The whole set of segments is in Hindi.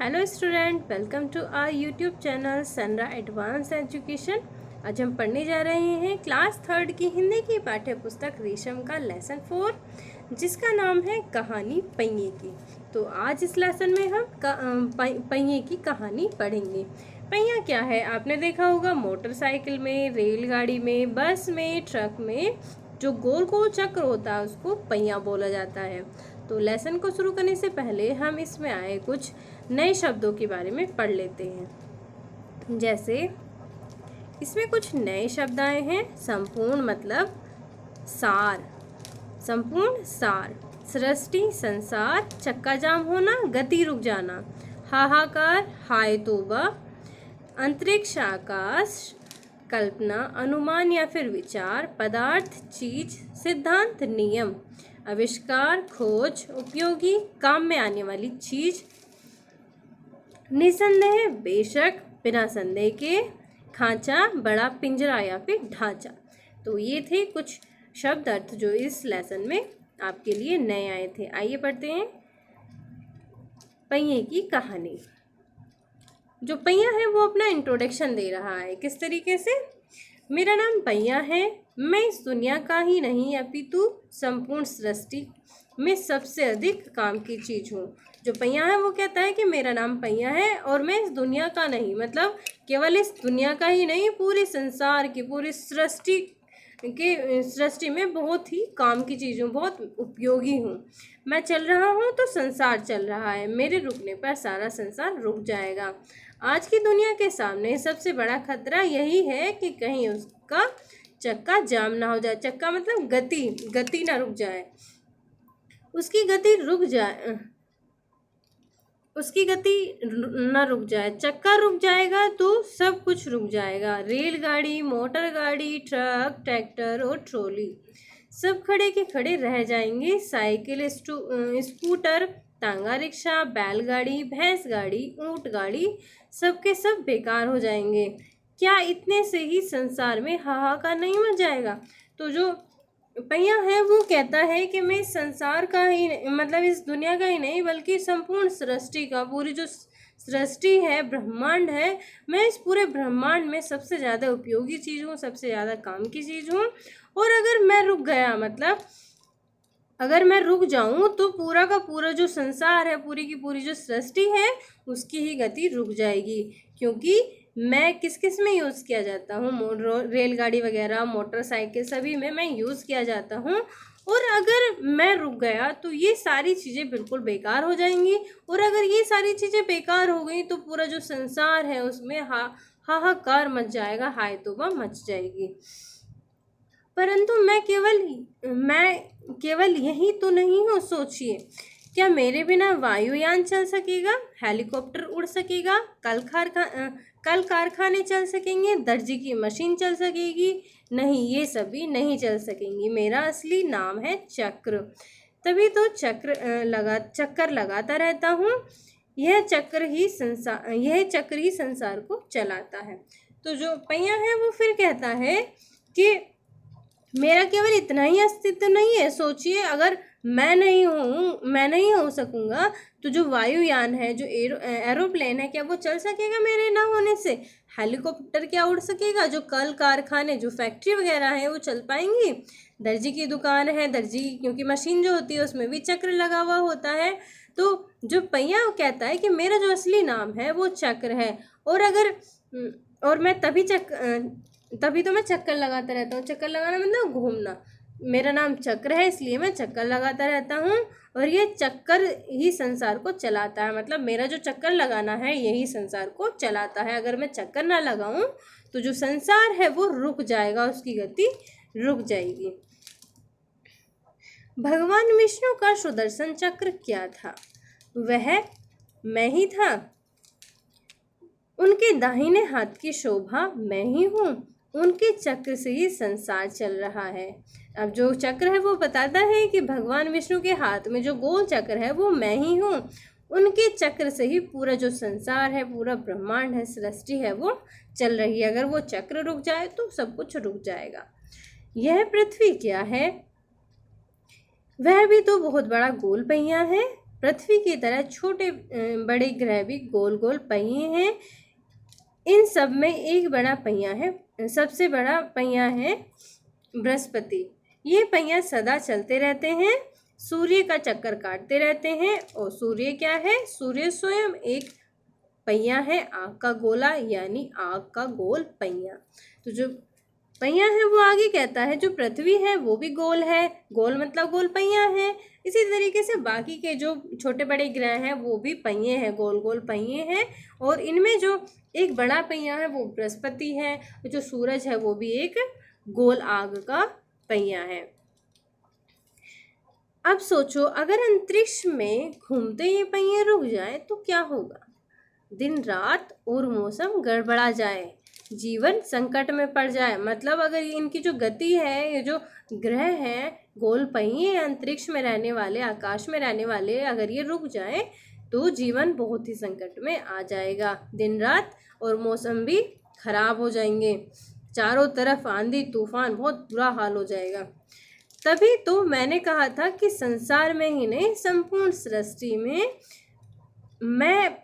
Hello student, welcome to our YouTube channel Sanra advance education. आज हम पढ़ने जा रहे हैं क्लास 3 की हिंदी की पाठ्य पुस्तक रेशम का लेसन 4, जिसका नाम है कहानी पहिए की। तो आज इस लेसन में हम पहिए की कहानी पढ़ेंगे। पहिया क्या है? आपने देखा होगा मोटरसाइकिल में, रेलगाड़ी में, बस में, ट्रक में जो गोल गोल चक्र होता है उसको पहिया बोला जाता है। तो लेसन को शुरू करने से पहले हम इसमें आए कुछ नए शब्दों के बारे में पढ़ लेते हैं। जैसे इसमें कुछ नए शब्द आए हैं। संपूर्ण मतलब सार, संपूर्ण सार। सृष्टि संसार, चक्का जाम होना, गति रुक जाना, हाहाकार हाय तौबा, अंतरिक्ष आकाश, कल्पना अनुमान या फिर विचार, पदार्थ चीज, सिद्धांत नियम, आविष्कार खोज, उपयोगी काम में आने वाली चीज, निसंदेह बेशक बिना संदेह के, खांचा बड़ा पिंजरा या फिर ढांचा। तो ये थे कुछ शब्द अर्थ जो इस लेसन में आपके लिए नए आए थे। आइए पढ़ते हैं पहिए की कहानी। जो पहिया है वो अपना इंट्रोडक्शन दे रहा है। किस तरीके से? मेरा नाम पहिया है, मैं इस दुनिया का ही नहीं अपितु संपूर्ण सृष्टि में सबसे अधिक काम की चीज़ हूँ। जो पहिया है वो कहता है कि मेरा नाम पहिया है और मैं इस दुनिया का नहीं, मतलब केवल इस दुनिया का ही नहीं, पूरे संसार की, पूरी सृष्टि में बहुत ही काम की चीज़ हूँ, बहुत उपयोगी हूँ। मैं चल रहा हूँ तो संसार चल रहा है, मेरे रुकने पर सारा संसार रुक जाएगा। आज की दुनिया के सामने सबसे बड़ा खतरा यही है कि कहीं उसका चक्का जाम ना हो जाए। चक्का मतलब गति ना रुक जाए, उसकी गति न रुक जाए। चक्का रुक जाएगा तो सब कुछ रुक जाएगा। रेलगाड़ी, मोटर गाड़ी, ट्रक, ट्रैक्टर और ट्रॉली सब खड़े के खड़े रह जाएंगे। साइकिल, स्कूटर, तांगा रिक्शा, बैलगाड़ी, भैंस गाड़ी, ऊंट गाड़ी सबके सब बेकार हो जाएंगे। क्या इतने से ही संसार में हाहाकार नहीं मच जाएगा? तो जो पहिया है वो कहता है कि मैं इस संसार का ही मतलब इस दुनिया का ही नहीं बल्कि संपूर्ण सृष्टि का, पूरी जो सृष्टि है, ब्रह्मांड है, मैं इस पूरे ब्रह्मांड में सबसे ज़्यादा उपयोगी चीज़ हूँ, सबसे ज़्यादा काम की चीज़ हूँ। और अगर मैं रुक गया, मतलब अगर मैं रुक जाऊं तो पूरा का पूरा जो संसार है, पूरी की पूरी जो सृष्टि है, उसकी ही गति रुक जाएगी। क्योंकि मैं किस किस में यूज़ किया जाता हूँ, रेलगाड़ी वगैरह, मोटरसाइकिल सभी में मैं यूज़ किया जाता हूँ। और अगर मैं रुक गया तो ये सारी चीज़ें बिल्कुल बेकार हो जाएंगी। और अगर ये सारी चीज़ें बेकार हो गई तो पूरा जो संसार है उसमें हाहाकार मच जाएगा, हाय तौबा मच जाएगी। परंतु मैं केवल यही तो नहीं हूँ। सोचिए, क्या मेरे बिना वायुयान चल सकेगा, हेलीकॉप्टर उड़ सकेगा, कल कारखाने चल सकेंगे, दर्जी की मशीन चल सकेगी? नहीं, ये सभी नहीं चल सकेंगी। मेरा असली नाम है चक्र, तभी तो चक्कर लगाता रहता हूँ। यह चक्र ही संसार को चलाता है। तो जो पहिया है वो फिर कहता है कि मेरा केवल इतना ही अस्तित्व नहीं है। सोचिए, अगर मैं नहीं हो सकूंगा तो जो वायुयान है, जो एरोप्लेन है, क्या वो चल सकेगा मेरे ना होने से? हेलीकॉप्टर क्या उड़ सकेगा? जो कल कारखाने, जो फैक्ट्री वगैरह है वो चल पाएंगी? दर्जी की दुकान है, दर्जी क्योंकि मशीन जो होती है उसमें भी चक्र लगा हुआ होता है। तो जो पहिया कहता है कि मेरा जो असली नाम है वो चक्र है। और मैं तभी तो मैं चक्कर लगाता रहता हूँ। चक्कर लगाना मतलब घूमना। मेरा नाम चक्र है इसलिए मैं चक्कर लगाता रहता हूँ और ये चक्कर ही संसार को चलाता है। मतलब मेरा जो चक्कर लगाना है यही संसार को चलाता है। अगर मैं चक्कर ना लगाऊं तो जो संसार है वो रुक जाएगा, उसकी गति रुक जाएगी। भगवान विष्णु का सुदर्शन चक्र क्या था? वह मैं ही था। उनके दाहिने हाथ की शोभा मैं ही हूँ। उनके चक्र से ही संसार चल रहा है। अब जो चक्र है वो बताता है कि भगवान विष्णु के हाथ में जो गोल चक्र है वो मैं ही हूँ। उनके चक्र से ही पूरा जो संसार है, पूरा ब्रह्मांड है, सृष्टि है, वो चल रही है। अगर वो चक्र रुक जाए तो सब कुछ रुक जाएगा। यह पृथ्वी क्या है? वह भी तो बहुत बड़ा गोल पहिया है। पृथ्वी की तरह छोटे बड़े ग्रह भी गोल गोल पहिए हैं। इन सब में एक बड़ा पहिया है, सबसे बड़ा पहिया है बृहस्पति। ये पहिया सदा चलते रहते हैं, सूर्य का चक्कर काटते रहते हैं। और सूर्य क्या है? सूर्य स्वयं एक पहिया है, आग का गोला, यानी आग का गोल पहिया। तो जो पहिया है वो आगे कहता है जो पृथ्वी है वो भी गोल है, गोल मतलब गोल पहिया है। इसी तरीके से बाकी के जो छोटे बड़े ग्रह हैं वो भी पहिए हैं, गोल गोल पहिए हैं। और इनमें जो एक बड़ा पहिया है वो बृहस्पति है, जो सूरज है वो भी एक गोल आग का पहिया है। अब सोचो, अगर अंतरिक्ष में घूमते ये पहिए रुक जाए तो क्या होगा? दिन रात और मौसम गड़बड़ा जाए, जीवन संकट में पड़ जाए। मतलब अगर इनकी जो गति है, ये जो ग्रह हैं गोल पहिए अंतरिक्ष में रहने वाले, आकाश में रहने वाले, अगर ये रुक जाए तो जीवन बहुत ही संकट में आ जाएगा। दिन रात और मौसम भी खराब हो जाएंगे, चारों तरफ आंधी तूफान, बहुत बुरा हाल हो जाएगा। तभी तो मैंने कहा था कि संसार में ही नहीं, संपूर्ण सृष्टि में मैं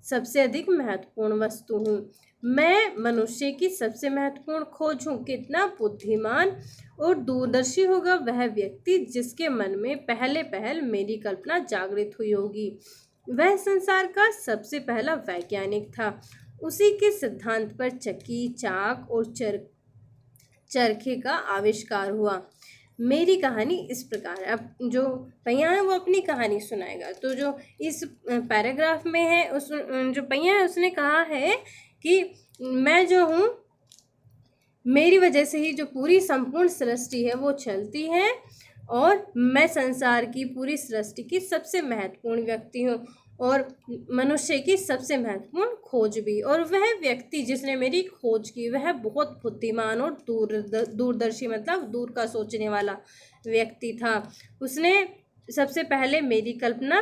सबसे अधिक महत्वपूर्ण वस्तु हूँ। मैं मनुष्य की सबसे महत्वपूर्ण खोज हूँ। कितना बुद्धिमान और दूरदर्शी होगा वह व्यक्ति जिसके मन में पहले पहल मेरी कल्पना जागृत हुई होगी। वह संसार का सबसे पहला वैज्ञानिक था। उसी के सिद्धांत पर चक्की, चाक और चरखे का आविष्कार हुआ। मेरी कहानी इस प्रकार है। अब जो पहिया है वो अपनी कहानी सुनाएगा। तो जो इस पैराग्राफ में है, उस जो पहिया है उसने कहा है कि मैं जो हूँ, मेरी वजह से ही जो पूरी संपूर्ण सृष्टि है वो चलती है, और मैं संसार की पूरी सृष्टि की सबसे महत्वपूर्ण व्यक्ति हूँ, और मनुष्य की सबसे महत्वपूर्ण खोज भी। और वह व्यक्ति जिसने मेरी खोज की वह बहुत बुद्धिमान और दूरदर्शी, मतलब दूर का सोचने वाला व्यक्ति था। उसने सबसे पहले मेरी कल्पना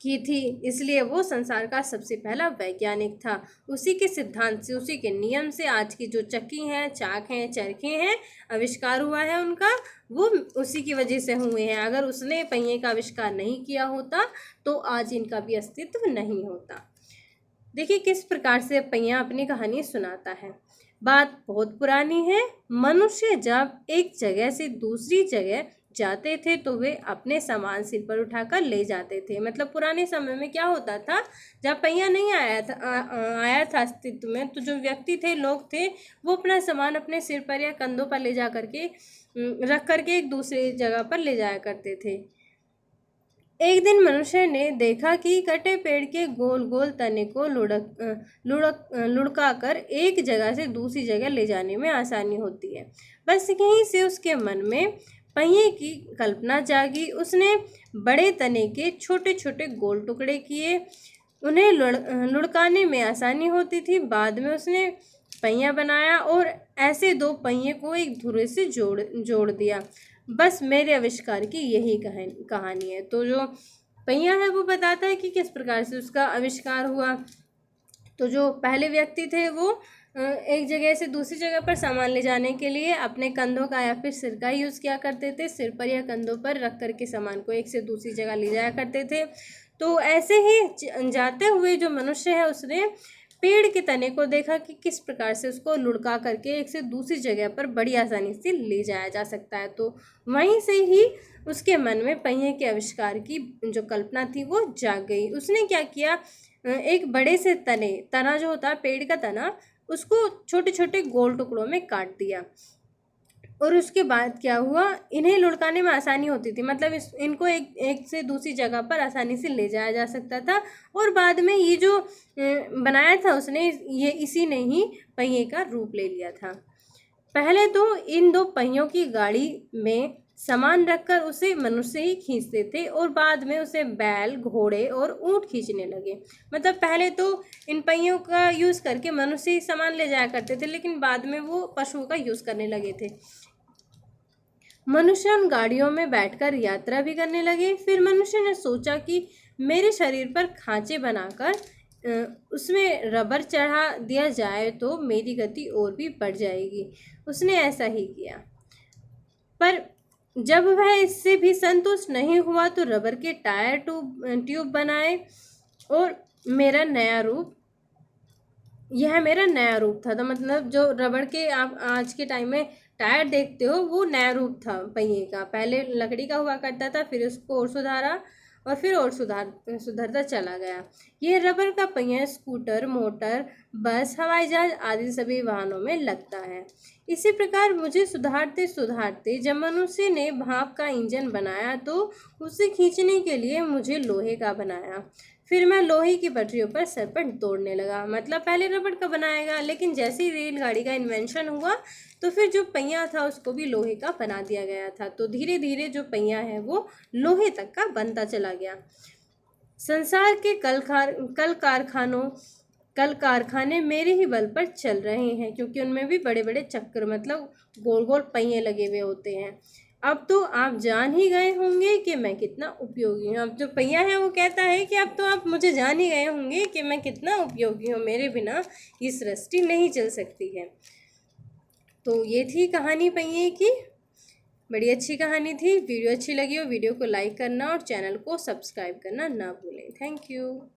की थी, इसलिए वो संसार का सबसे पहला वैज्ञानिक था। उसी के सिद्धांत से, उसी के नियम से आज की जो चक्की हैं, चाक हैं, चरखे हैं आविष्कार हुआ है उनका, वो उसी की वजह से हुए हैं। अगर उसने पहिए का आविष्कार नहीं किया होता तो आज इनका भी अस्तित्व नहीं होता। देखिए किस प्रकार से पहिया अपनी कहानी सुनाता है। बात बहुत पुरानी है। मनुष्य जब एक जगह से दूसरी जगह जाते थे तो वे अपने सामान सिर पर उठाकर ले जाते थे। मतलब पुराने समय में क्या होता था, जब पहिया नहीं आया था अस्तित्व में, तो जो व्यक्ति थे, लोग थे, वो अपना सामान अपने सिर पर या कंधों पर ले जा करके रख करके एक दूसरी जगह पर ले जाया करते थे। एक दिन मनुष्य ने देखा कि कटे पेड़ के गोल गोल तने को लुढ़का कर एक जगह से दूसरी जगह ले जाने में आसानी होती है। बस यहीं से उसके मन में पहिए की कल्पना जागी। उसने बड़े तने के छोटे छोटे गोल टुकड़े किए, उन्हें लुढ़काने में आसानी होती थी। बाद में उसने पहिया बनाया और ऐसे दो पहिए को एक धुरे से जोड़ दिया। बस मेरे आविष्कार की यही कहानी है। तो जो पहिया है वो बताता है कि किस प्रकार से उसका आविष्कार हुआ। तो जो पहले व्यक्ति थे वो एक जगह से दूसरी जगह पर सामान ले जाने के लिए अपने कंधों का या फिर सिर का यूज़ किया करते थे। सिर पर या कंधों पर रख करके सामान को एक से दूसरी जगह ले जाया करते थे। तो ऐसे ही जाते हुए जो मनुष्य है उसने पेड़ के तने को देखा कि किस प्रकार से उसको लुढ़का करके एक से दूसरी जगह पर बड़ी आसानी से ले जाया जा सकता है। तो वहीं से ही उसके मन में पहिए के आविष्कार की जो कल्पना थी वो जाग गई। उसने क्या किया, एक बड़े से तना जो होता है पेड़ का तना, उसको छोटे छोटे गोल टुकड़ों में काट दिया। और उसके बाद क्या हुआ, इन्हें लुढ़काने में आसानी होती थी। मतलब इनको एक से दूसरी जगह पर आसानी से ले जाया जा सकता था। और बाद में ये जो बनाया था उसने, ये इसी ने ही पहिए का रूप ले लिया था। पहले तो इन दो पहियों की गाड़ी में सामान रखकर उसे मनुष्य ही खींचते थे, और बाद में उसे बैल, घोड़े और ऊंट खींचने लगे। मतलब पहले तो इन पहियों का यूज़ करके मनुष्य ही सामान ले जाया करते थे, लेकिन बाद में वो पशुओं का यूज़ करने लगे थे। मनुष्य उन गाड़ियों में बैठकर यात्रा भी करने लगे। फिर मनुष्य ने सोचा कि मेरे शरीर पर खांचे बनाकर उसमें रबर चढ़ा दिया जाए तो मेरी गति और भी बढ़ जाएगी। उसने ऐसा ही किया। पर जब वह इससे भी संतुष्ट नहीं हुआ तो रबर के टायर ट्यूब बनाए और मेरा नया रूप यह मेरा नया रूप था। तो मतलब जो रबड़ के आप आज के टाइम में टायर देखते हो वो नया रूप था पहिए का। पहले लकड़ी का हुआ करता था, फिर उसको और सुधारा और फिर और सुधरता चला गया। ये रबर का पहिया स्कूटर, मोटर, बस, हवाई जहाज आदि सभी वाहनों में लगता है। इसी प्रकार मुझे सुधारते सुधारते जब मनुष्य ने भाप का इंजन बनाया तो उसे खींचने के लिए मुझे लोहे का बनाया। फिर मैं लोहे की पटरियों पर सरपट दौड़ने लगा। मतलब पहले रबड़ का बनाएगा, लेकिन जैसे ही रेलगाड़ी का इन्वेंशन हुआ तो फिर जो पहिया था उसको भी लोहे का बना दिया गया था। तो धीरे धीरे जो पहिया है वो लोहे तक का बनता चला गया। संसार के कल कारखाने मेरे ही बल पर चल रहे हैं, क्योंकि उनमें भी बड़े बड़े चक्कर मतलब गोल गोल पहिए लगे हुए होते हैं। अब तो आप जान ही गए होंगे कि मैं कितना उपयोगी हूँ। अब जो पहिया है वो कहता है कि अब तो आप मुझे जान ही गए होंगे कि मैं कितना उपयोगी हूँ, मेरे बिना ये सृष्टि नहीं चल सकती है। तो ये थी कहानी पहिए की। बड़ी अच्छी कहानी थी। वीडियो अच्छी लगी हो वीडियो को लाइक करना और चैनल को सब्सक्राइब करना ना भूलें। Thank you.